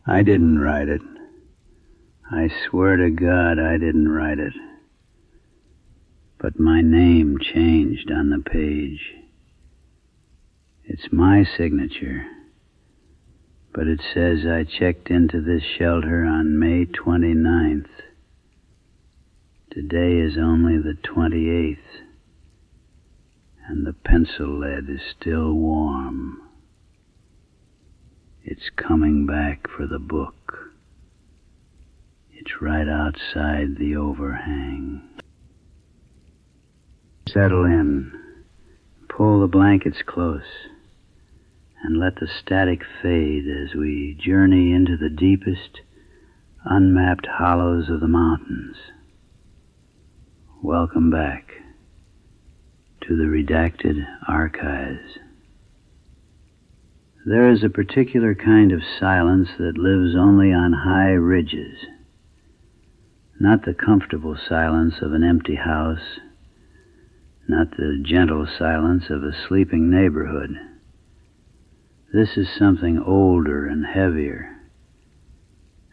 I didn't write it. I swear to God I didn't write it. But my name changed on the page. It's my signature, but it says I checked into this shelter on May 29th. Today is only the 28th, and the pencil lead is still warm. It's coming back for the book. It's right outside the overhang. Settle in. Pull the blankets close and let the static fade as we journey into the deepest, unmapped hollows of the mountains. Welcome back to the Redacted archives. There is a particular kind of silence that lives only on high ridges, not the comfortable silence of an empty house, not the gentle silence of a sleeping neighborhood. This is something older and heavier,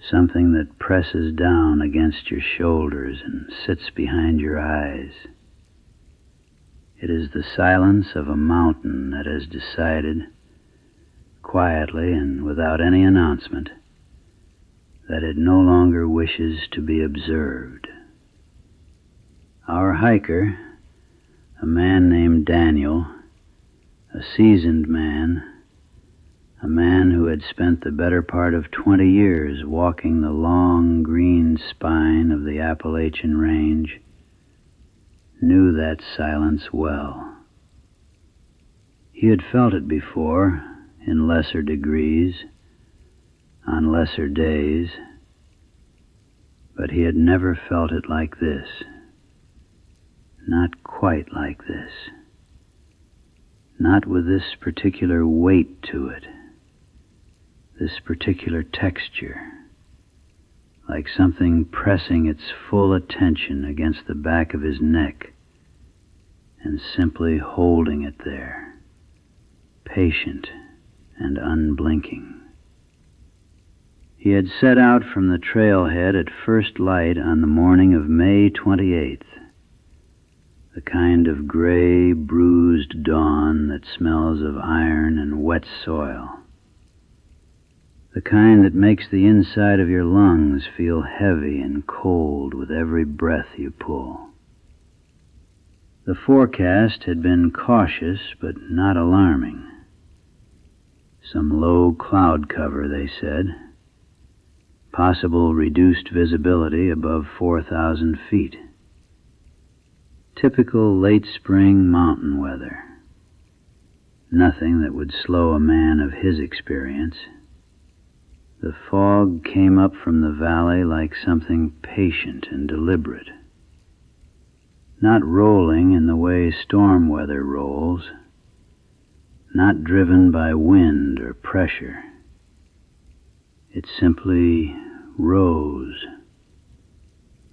something that presses down against your shoulders and sits behind your eyes. It is the silence of a mountain that has decided, quietly and without any announcement, that it no longer wishes to be observed. Our hiker, a man named Daniel, a seasoned man, a man who had spent the better part of 20 years walking the long green spine of the Appalachian range, knew that silence well. He had felt it before, in lesser degrees, on lesser days, but he had never felt it like this. Not quite like this. Not with this particular weight to it, this particular texture, like something pressing its full attention against the back of his neck and simply holding it there, patient and unblinking. He had set out from the trailhead at first light on the morning of May 28th, the kind of gray, bruised dawn that smells of iron and wet soil, the kind that makes the inside of your lungs feel heavy and cold with every breath you pull. The forecast had been cautious but not alarming. Some low cloud cover, they said. Possible reduced visibility above 4,000 feet. Typical late spring mountain weather. Nothing that would slow a man of his experience. The fog came up from the valley like something patient and deliberate. Not rolling in the way storm weather rolls, not driven by wind or pressure. It simply rose,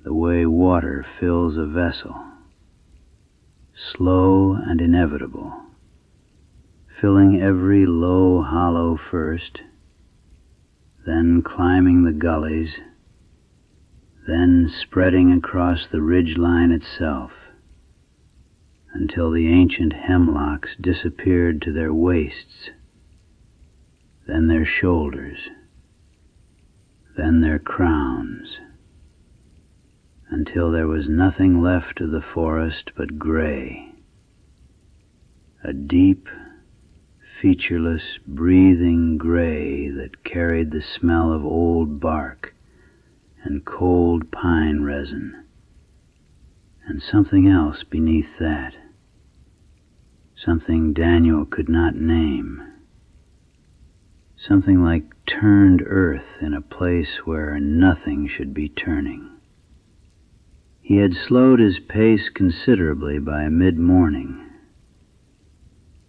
the way water fills a vessel, slow and inevitable, filling every low hollow first, then climbing the gullies, then spreading across the ridge line itself, until the ancient hemlocks disappeared to their waists, then their shoulders, then their crowns, until there was nothing left of the forest but gray, a deep, featureless, breathing gray that carried the smell of old bark and cold pine resin, and something else beneath that, something Daniel could not name, something like turned earth in a place where nothing should be turning. He had slowed his pace considerably by mid-morning.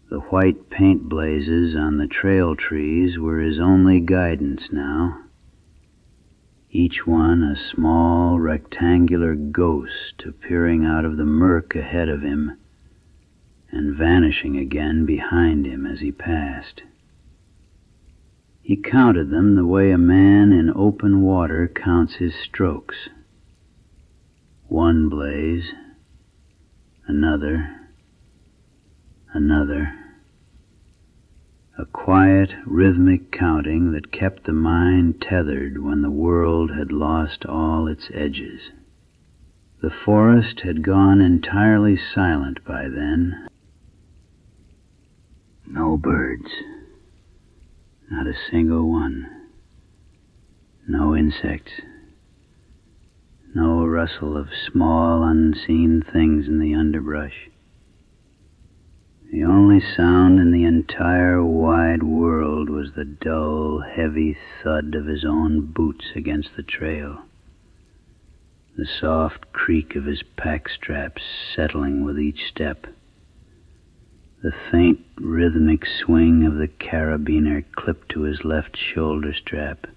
The white paint blazes on the trail trees were his only guidance now, each one a small rectangular ghost appearing out of the murk ahead of him and vanishing again behind him as he passed. He counted them the way a man in open water counts his strokes. One blaze, another, another. A quiet, rhythmic counting that kept the mind tethered when the world had lost all its edges. The forest had gone entirely silent by then. No birds. Not a single one. No insects. No rustle of small, unseen things in the underbrush. The only sound in the entire wide world was the dull, heavy thud of his own boots against the trail, the soft creak of his pack straps settling with each step, the faint, rhythmic swing of the carabiner clipped to his left shoulder strap,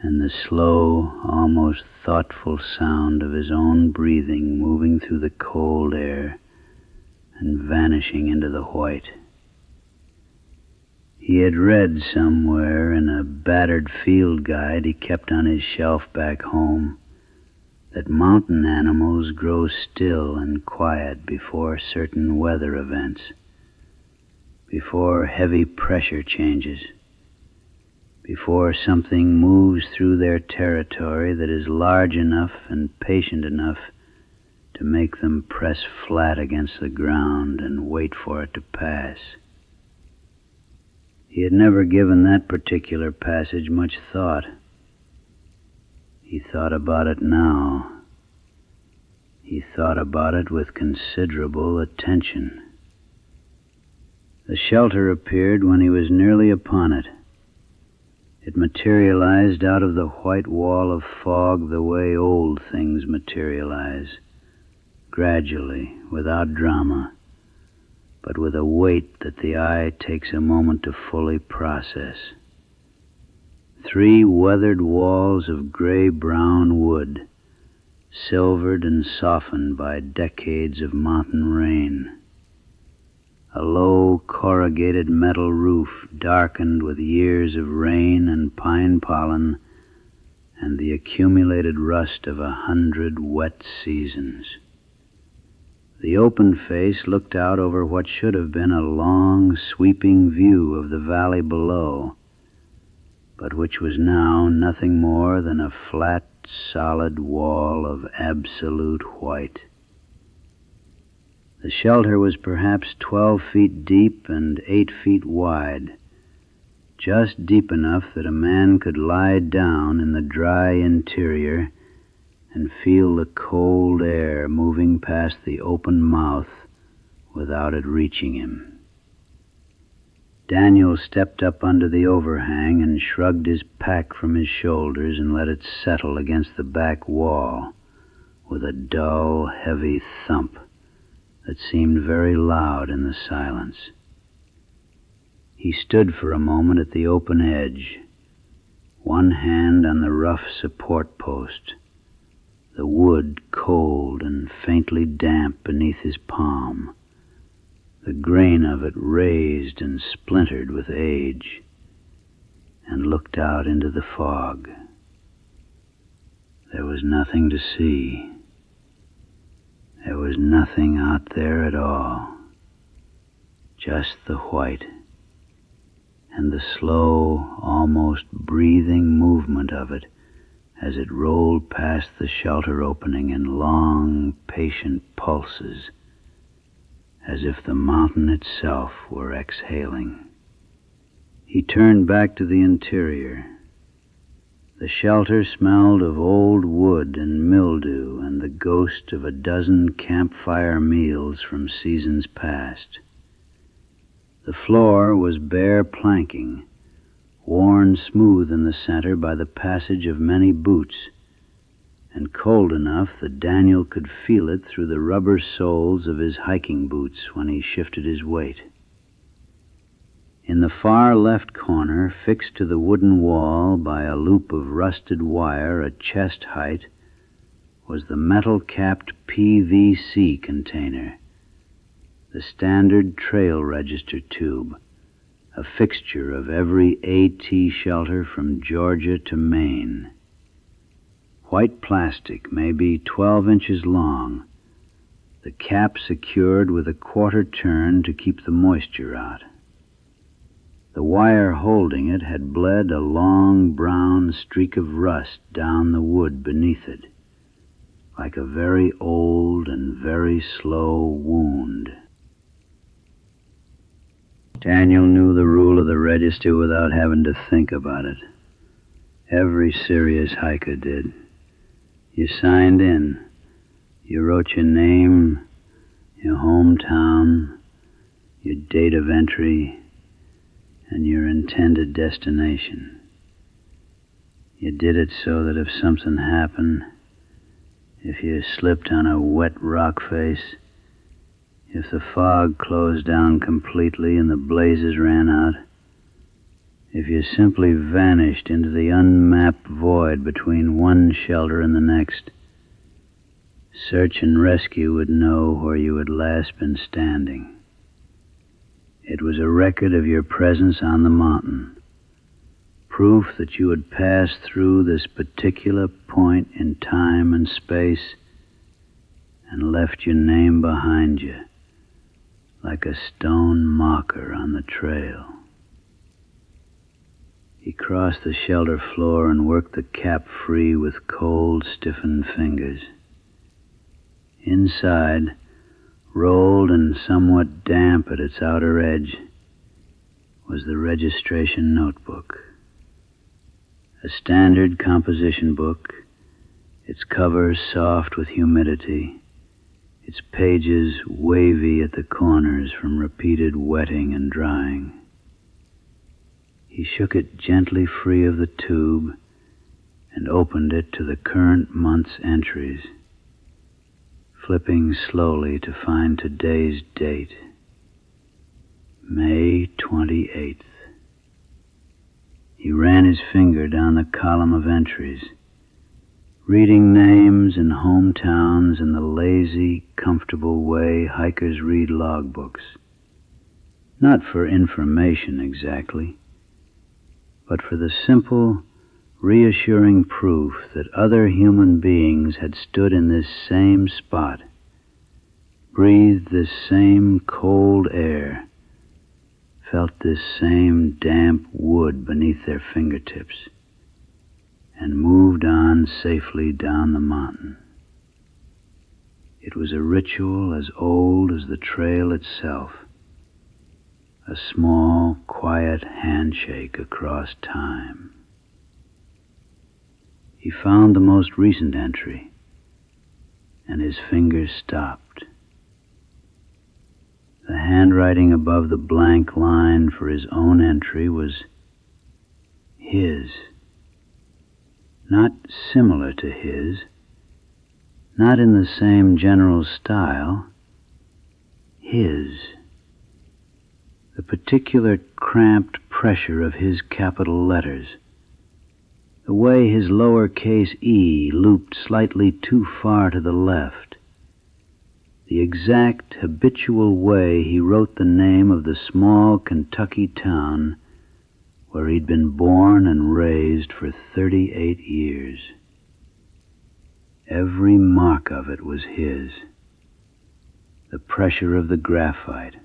and the slow, almost thoughtful sound of his own breathing moving through the cold air and vanishing into the white. He had read somewhere in a battered field guide he kept on his shelf back home that mountain animals grow still and quiet before certain weather events, before heavy pressure changes, before something moves through their territory that is large enough and patient enough to make them press flat against the ground and wait for it to pass. He had never given that particular passage much thought. He thought about it now. He thought about it with considerable attention. The shelter appeared when he was nearly upon it. It materialized out of the white wall of fog the way old things materialize, gradually, without drama, but with a weight that the eye takes a moment to fully process. 3 weathered walls of gray-brown wood, silvered and softened by decades of mountain rain. A low, corrugated metal roof darkened with years of rain and pine pollen and the accumulated rust of 100 wet seasons. The open face looked out over what should have been a long, sweeping view of the valley below, but which was now nothing more than a flat, solid wall of absolute white. The shelter was perhaps 12 feet deep and 8 feet wide, just deep enough that a man could lie down in the dry interior and feel the cold air moving past the open mouth without it reaching him. Daniel stepped up under the overhang and shrugged his pack from his shoulders and let it settle against the back wall with a dull, heavy thump that seemed very loud in the silence. He stood for a moment at the open edge, one hand on the rough support post, the wood cold and faintly damp beneath his palm, the grain of it raised and splintered with age, and looked out into the fog. There was nothing to see. There was nothing out there at all, just the white, and the slow, almost breathing movement of it as it rolled past the shelter opening in long, patient pulses, as if the mountain itself were exhaling. He turned back to the interior. The shelter smelled of old wood and mildew and the ghost of a dozen campfire meals from seasons past. The floor was bare planking, worn smooth in the center by the passage of many boots, and cold enough that Daniel could feel it through the rubber soles of his hiking boots when he shifted his weight. In the far left corner, fixed to the wooden wall by a loop of rusted wire at chest height, was the metal-capped PVC container, the standard trail register tube, a fixture of every AT shelter from Georgia to Maine. White plastic, maybe 12 inches long, the cap secured with a quarter turn to keep the moisture out. The wire holding it had bled a long brown streak of rust down the wood beneath it, like a very old and very slow wound. Daniel knew the rule of the register without having to think about it. Every serious hiker did. You signed in. You wrote your name, your hometown, your date of entry, and your intended destination. You did it so that if something happened, if you slipped on a wet rock face, if the fog closed down completely and the blazes ran out, if you simply vanished into the unmapped void between one shelter and the next, search and rescue would know where you had last been standing. It was a record of your presence on the mountain, proof that you had passed through this particular point in time and space and left your name behind you, like a stone marker on the trail. He crossed the shelter floor and worked the cap free with cold, stiffened fingers. Inside, rolled and somewhat damp at its outer edge, was the registration notebook. A standard composition book, its cover soft with humidity, its pages wavy at the corners from repeated wetting and drying. He shook it gently free of the tube and opened it to the current month's entries, flipping slowly to find today's date, May 28th. He ran his finger down the column of entries, reading names and hometowns in the lazy, comfortable way hikers read logbooks. Not for information exactly, but for the simple, reassuring proof that other human beings had stood in this same spot, breathed this same cold air, felt this same damp wood beneath their fingertips, and moved on safely down the mountain. It was a ritual as old as the trail itself, a small, quiet handshake across time. He found the most recent entry, and his fingers stopped. The handwriting above the blank line for his own entry was his. Not similar to his, not in the same general style, his. The particular cramped pressure of his capital letters, the way his lowercase e looped slightly too far to the left, the exact habitual way he wrote the name of the small Kentucky town where he'd been born and raised for 38 years. Every mark of it was his. The pressure of the graphite,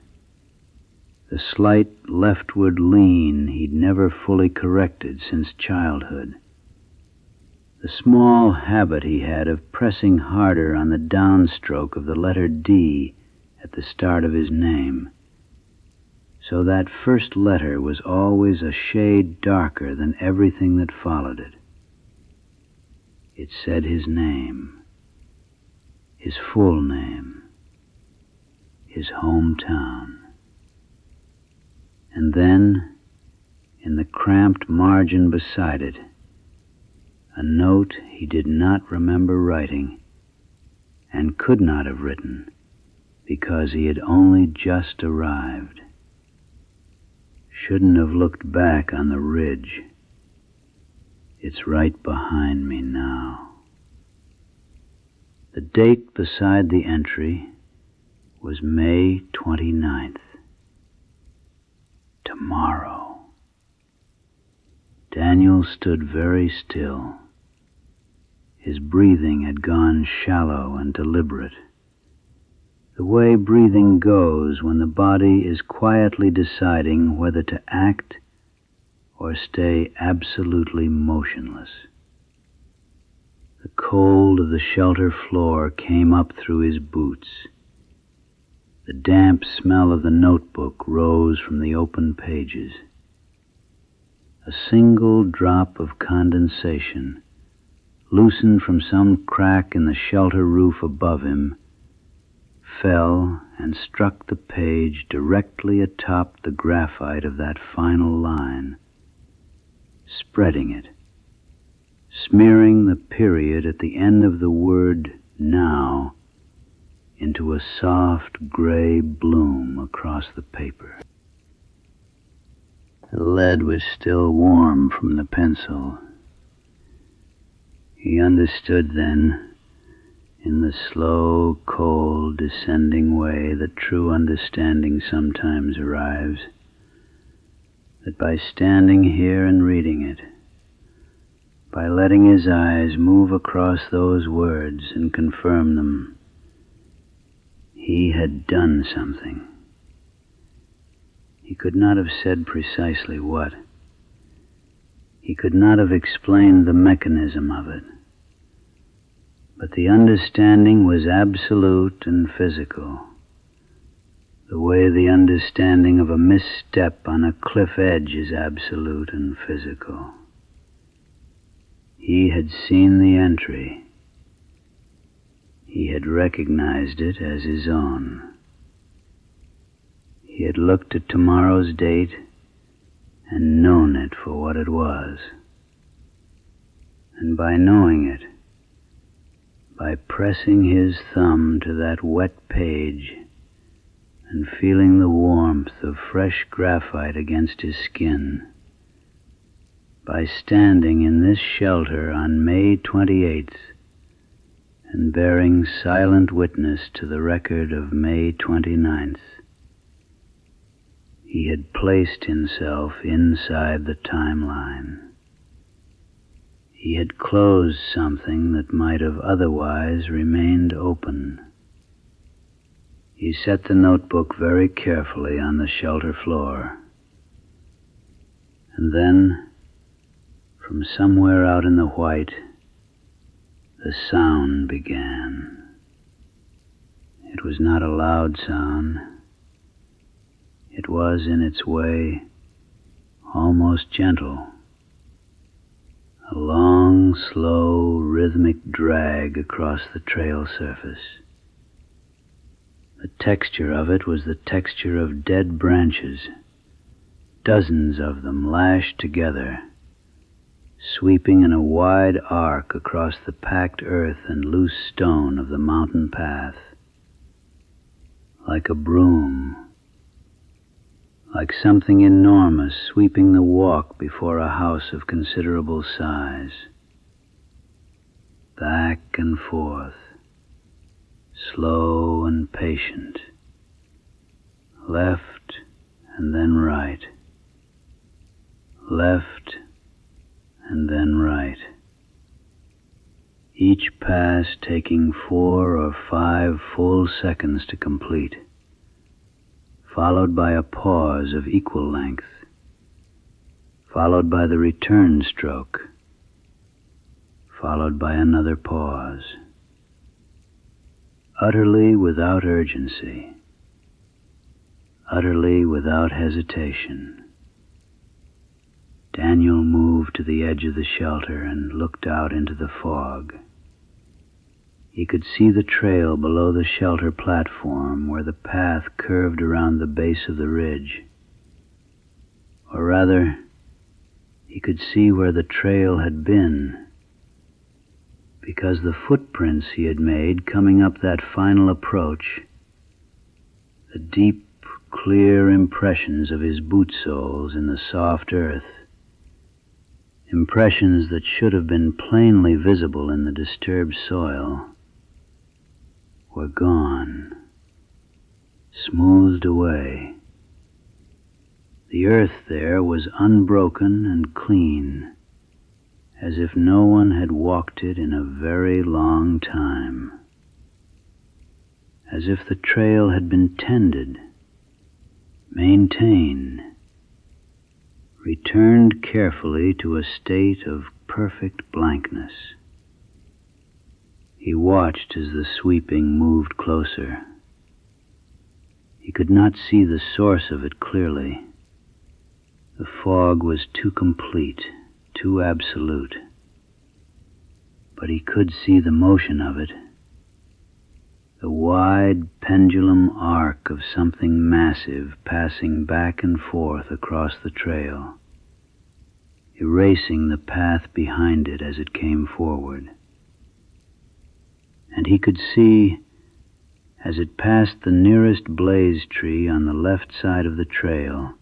the slight leftward lean he'd never fully corrected since childhood, the small habit he had of pressing harder on the downstroke of the letter D at the start of his name, so that first letter was always a shade darker than everything that followed it. It said his name, his full name, his hometown. And then, in the cramped margin beside it, a note he did not remember writing and could not have written because he had only just arrived. Shouldn't have looked back on the ridge. It's right behind me now. The date beside the entry was May 29th. Tomorrow. Daniel stood very still. His breathing had gone shallow and deliberate, the way breathing goes when the body is quietly deciding whether to act or stay absolutely motionless. The cold of the shelter floor came up through his boots. The damp smell of the notebook rose from the open pages. A single drop of condensation, loosened from some crack in the shelter roof above him, fell and struck the page directly atop the graphite of that final line, spreading it, smearing the period at the end of the word now into a soft gray bloom across the paper. The lead was still warm from the pencil. He understood then, in the slow, cold, descending way that true understanding sometimes arrives, that by standing here and reading it, by letting his eyes move across those words and confirm them, he had done something. He could not have said precisely what. He could not have explained the mechanism of it. But the understanding was absolute and physical, the way the understanding of a misstep on a cliff edge is absolute and physical. He had seen the entry. He had recognized it as his own. He had looked at tomorrow's date and known it for what it was. And by knowing it, by pressing his thumb to that wet page and feeling the warmth of fresh graphite against his skin, by standing in this shelter on May 28th and bearing silent witness to the record of May 29th, he had placed himself inside the timeline. He had closed something that might have otherwise remained open. He set the notebook very carefully on the shelter floor. And then, from somewhere out in the white, the sound began. It was not a loud sound. It was, in its way, almost gentle. A long, slow, rhythmic drag across the trail surface. The texture of it was the texture of dead branches, dozens of them lashed together, sweeping in a wide arc across the packed earth and loose stone of the mountain path. Like a broom, like something enormous sweeping the walk before a house of considerable size. Back and forth, slow and patient, left and then right, left and then right, each pass taking 4 or 5 full seconds to complete, followed by a pause of equal length, followed by the return stroke, followed by another pause. Utterly without urgency, utterly without hesitation, Daniel moved to the edge of the shelter and looked out into the fog. He could see the trail below the shelter platform where the path curved around the base of the ridge. Or rather, he could see where the trail had been, because the footprints he had made coming up that final approach, the deep, clear impressions of his boot soles in the soft earth, impressions that should have been plainly visible in the disturbed soil, were gone, smoothed away. The earth there was unbroken and clean, as if no one had walked it in a very long time, as if the trail had been tended, maintained, returned carefully to a state of perfect blankness. He watched as the sweeping moved closer. He could not see the source of it clearly. The fog was too complete, too absolute. But he could see the motion of it, the wide pendulum arc of something massive passing back and forth across the trail, erasing the path behind it as it came forward. And he could see, as it passed the nearest blaze tree on the left side of the trail,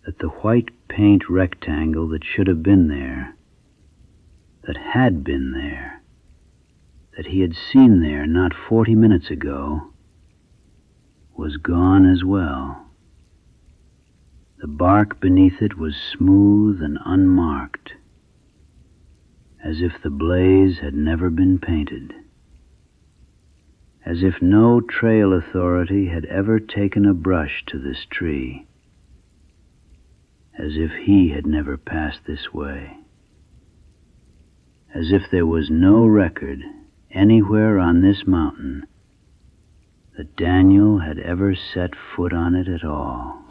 that the white paint rectangle that should have been there, that had been there, that he had seen there not 40 minutes ago, was gone as well. The bark beneath it was smooth and unmarked, as if the blaze had never been painted, as if no trail authority had ever taken a brush to this tree, as if he had never passed this way, as if there was no record anywhere on this mountain that Daniel had ever set foot on it at all.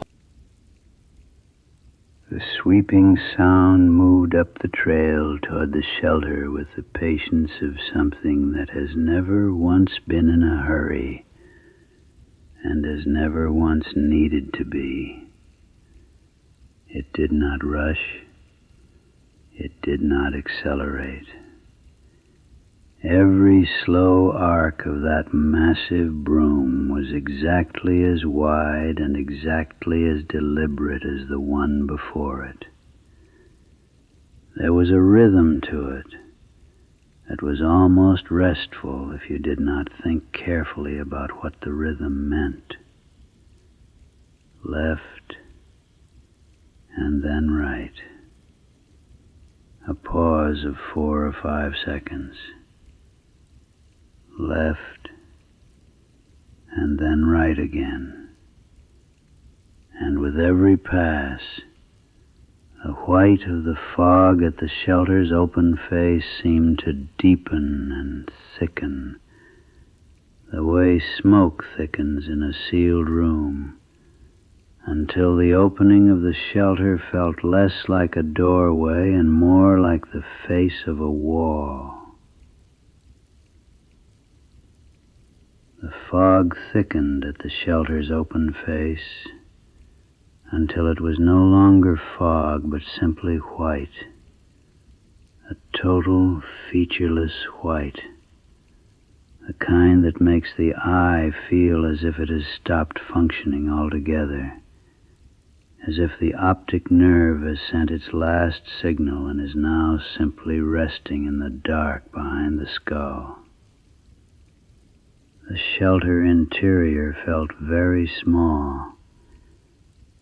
The sweeping sound moved up the trail toward the shelter with the patience of something that has never once been in a hurry and has never once needed to be. It did not rush. It did not accelerate. Every slow arc of that massive broom was exactly as wide and exactly as deliberate as the one before it. There was a rhythm to it that was almost restful if you did not think carefully about what the rhythm meant. Left and then right. A pause of 4 or 5 seconds. Left, and then right again. And with every pass, the white of the fog at the shelter's open face seemed to deepen and thicken, the way smoke thickens in a sealed room, until the opening of the shelter felt less like a doorway and more like the face of a wall. The fog thickened at the shelter's open face until it was no longer fog but simply white, a total featureless white, the kind that makes the eye feel as if it has stopped functioning altogether, as if the optic nerve has sent its last signal and is now simply resting in the dark behind the skull. The shelter interior felt very small.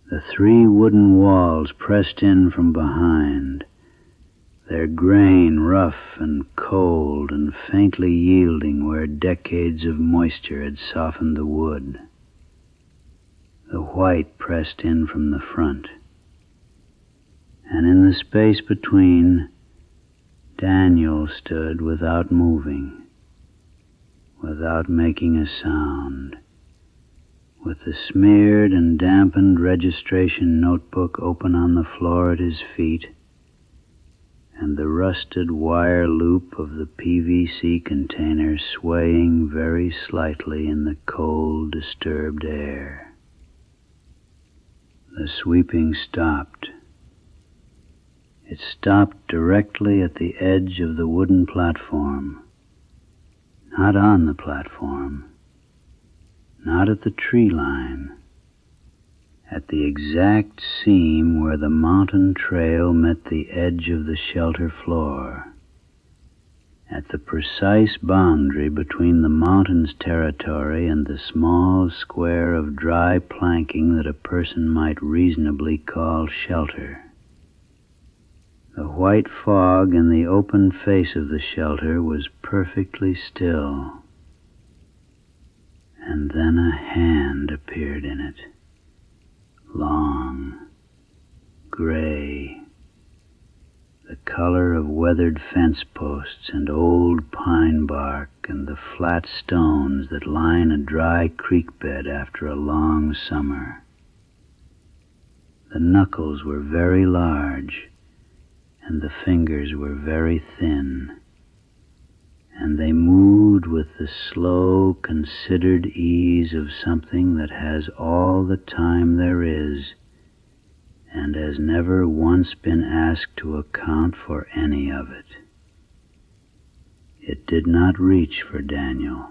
The 3 wooden walls pressed in from behind, their grain rough and cold and faintly yielding where decades of moisture had softened the wood. The white pressed in from the front. And in the space between, Daniel stood without moving, without making a sound, with the smeared and dampened registration notebook open on the floor at his feet, and the rusted wire loop of the PVC container swaying very slightly in the cold, disturbed air. The sweeping stopped. It stopped directly at the edge of the wooden platform. Not on the platform, not at the tree line, at the exact seam where the mountain trail met the edge of the shelter floor, at the precise boundary between the mountain's territory and the small square of dry planking that a person might reasonably call shelter. The white fog in the open face of the shelter was perfectly still, and then a hand appeared in it, long, gray, the color of weathered fence posts and old pine bark and the flat stones that line a dry creek bed after a long summer. The knuckles were very large, and the fingers were very thin, and they moved with the slow, considered ease of something that has all the time there is, and has never once been asked to account for any of it. It did not reach for Daniel.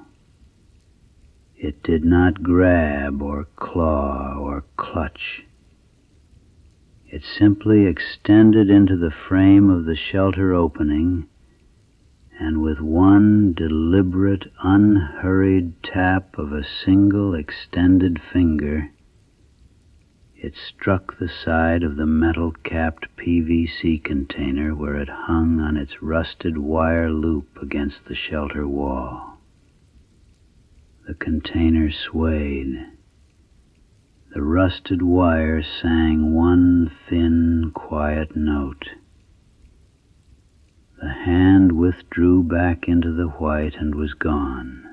It did not grab or claw or clutch. It simply extended into the frame of the shelter opening, and with one deliberate, unhurried tap of a single extended finger, it struck the side of the metal-capped PVC container where it hung on its rusted wire loop against the shelter wall. The container swayed. The rusted wire sang one thin, quiet note. The hand withdrew back into the white and was gone.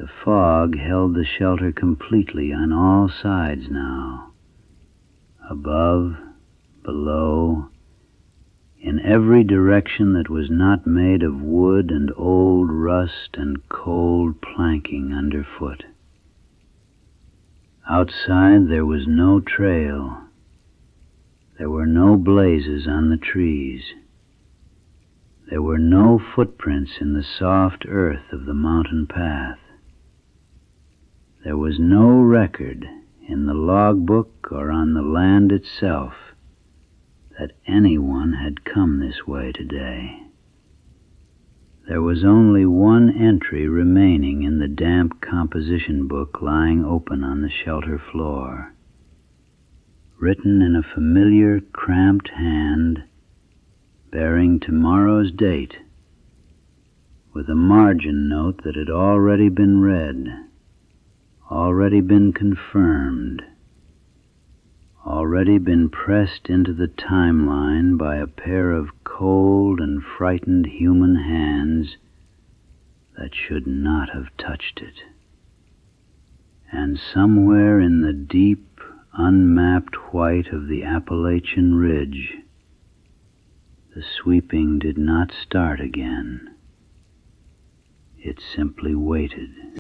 The fog held the shelter completely on all sides now, above, below, in every direction that was not made of wood and old rust and cold planking underfoot. Outside there was no trail. There were no blazes on the trees. There were no footprints in the soft earth of the mountain path. There was no record in the logbook or on the land itself that anyone had come this way today. There was only one entry remaining in the damp composition book lying open on the shelter floor, written in a familiar, cramped hand, bearing tomorrow's date, with a margin note that had already been read, already been confirmed, already been pressed into the timeline by a pair of cold and frightened human hands that should not have touched it. And somewhere in the deep, unmapped white of the Appalachian ridge, the sweeping did not start again. It simply waited.